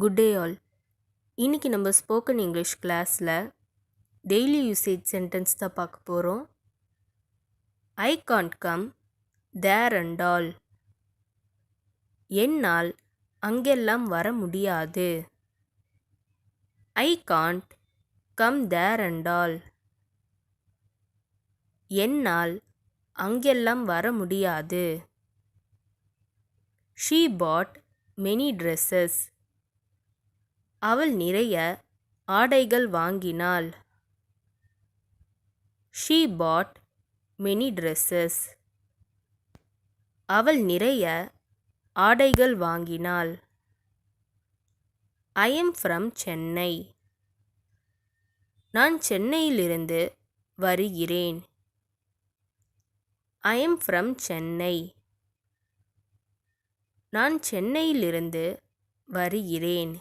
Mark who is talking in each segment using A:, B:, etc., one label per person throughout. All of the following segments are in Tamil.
A: Good day all. இன்னைக்கு நம்ம ஸ்போக்கன் இங்கிலீஷ் கிளாஸில் டெய்லி யூசேஜ் சென்டென்ஸ் தான் பார்க்க போகிறோம். I can't come there and all. என்னால் அங்கெல்லாம் வர முடியாது. I can't come there and all. என்னால் அங்கெல்லாம் வர முடியாது. She bought many dresses. அவள் நிறைய ஆடைகள் வாங்கினாள். She bought many dresses. அவள் நிறைய ஆடைகள் வாங்கினாள். I am from Chennai. நான் சென்னையிலிருந்து வருகிறேன். I am from Chennai. நான் சென்னையிலிருந்து வருகிறேன்.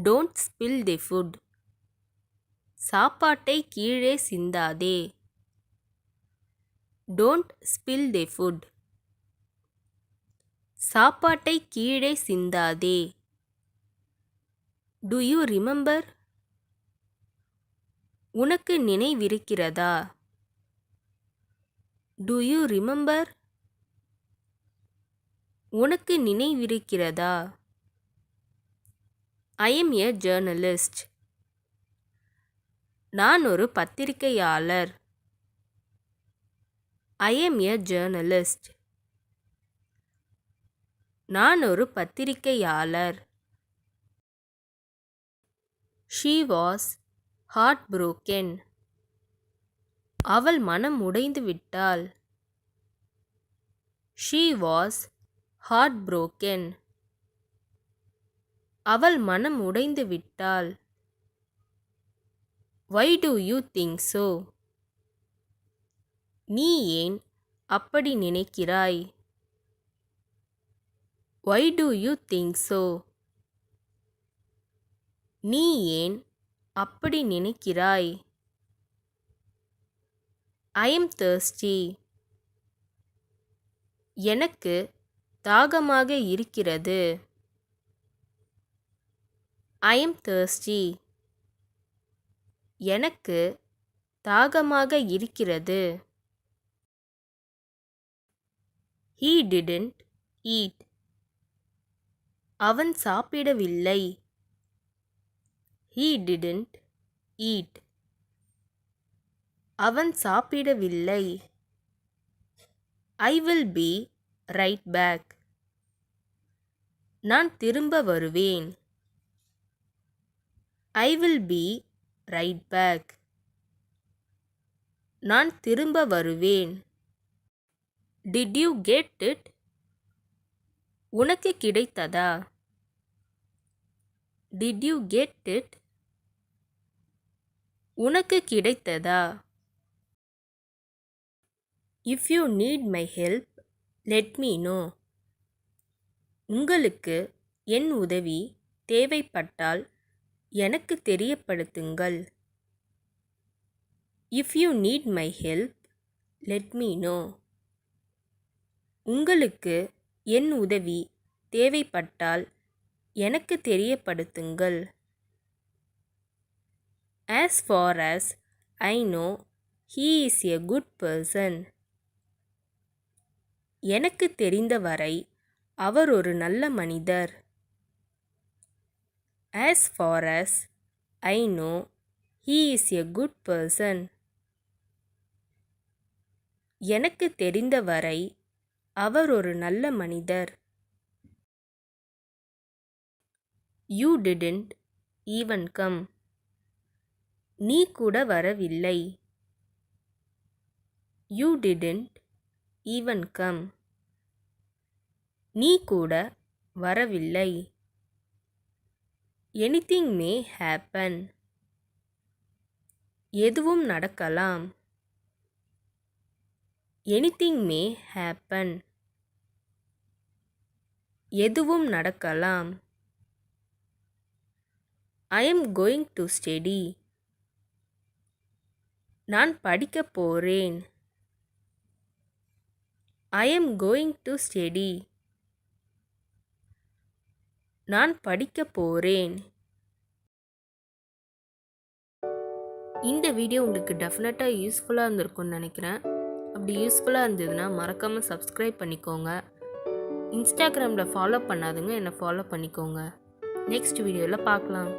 A: Don't spill the food. சாப்பாட்டை கீழே சிந்தாதே. Don't spill the food. சாப்பாட்டை கீழே சிந்தாதே. Do you remember. உனக்கு நினைவிருக்கிறதா. Do you remember. உனக்கு நினைவிருக்கிறதா. I am a journalist. நான் ஒரு பத்திரிகையாளர். I am a journalist. நான் ஒரு பத்திரிகையாளர். She was heart broken. அவள் மனம் உடைந்து விட்டாள். She was heart broken. அவள் மனம் உடைந்து விட்டாள். Why do you think so. நீ ஏன் அப்படி நினைக்கிறாய். Why do you think so. நீ ஏன் அப்படி நினைக்கிறாய். I am thirsty. எனக்கு தாகமாக இருக்கிறது. ஐ எம் thirsty. எனக்கு தாகமாக இருக்கிறது. He didn't eat. அவன் சாப்பிடவில்லை. He didn't eat. அவன் சாப்பிடவில்லை. I will be right back. நான் திரும்ப வருவேன். I will be right back. நான் திரும்ப வருவேன். Did you get it? உனக்கு கிடைத்ததா. Did you get it? உனக்கு கிடைத்ததா. If you need my help, let me know. உங்களுக்கு என் உதவி தேவைப்பட்டால் எனக்கு தெரியப்படுத்துங்கள். If you need my help, let me know. உங்களுக்கு என் உதவி தேவைப்பட்டால் எனக்கு தெரியப்படுத்துங்கள். As far as I know, he is a good person. எனக்கு தெரிந்தவரை அவர் ஒரு நல்ல மனிதர். As far as I know, he is a good person. எனக்கு தெரிந்தவரை அவர் ஒரு நல்ல மனிதர். You didn't even come. நீ கூட வரவில்லை. You didn't even come. நீ கூட வரவில்லை. Anything may happen. எதுவும் நடக்கலாம். Anything may happen. எதுவும் நடக்கலாம். I am going to study. நான் படிக்கப் போறேன். I am going to study. நான் படிக்க போகிறேன். இந்த வீடியோ உங்களுக்கு டெஃபினட்டாக யூஸ்ஃபுல்லாக இருந்திருக்கும்னு நினைக்கிறேன். அப்படி யூஸ்ஃபுல்லாக இருந்ததுன்னா மறக்காமல் சப்ஸ்கிரைப் பண்ணிக்கோங்க. இன்ஸ்டாகிராமில் ஃபாலோ பண்ணாதுங்க, என்னை ஃபாலோ பண்ணிக்கோங்க. நெக்ஸ்ட் வீடியோவில் பார்க்கலாம்.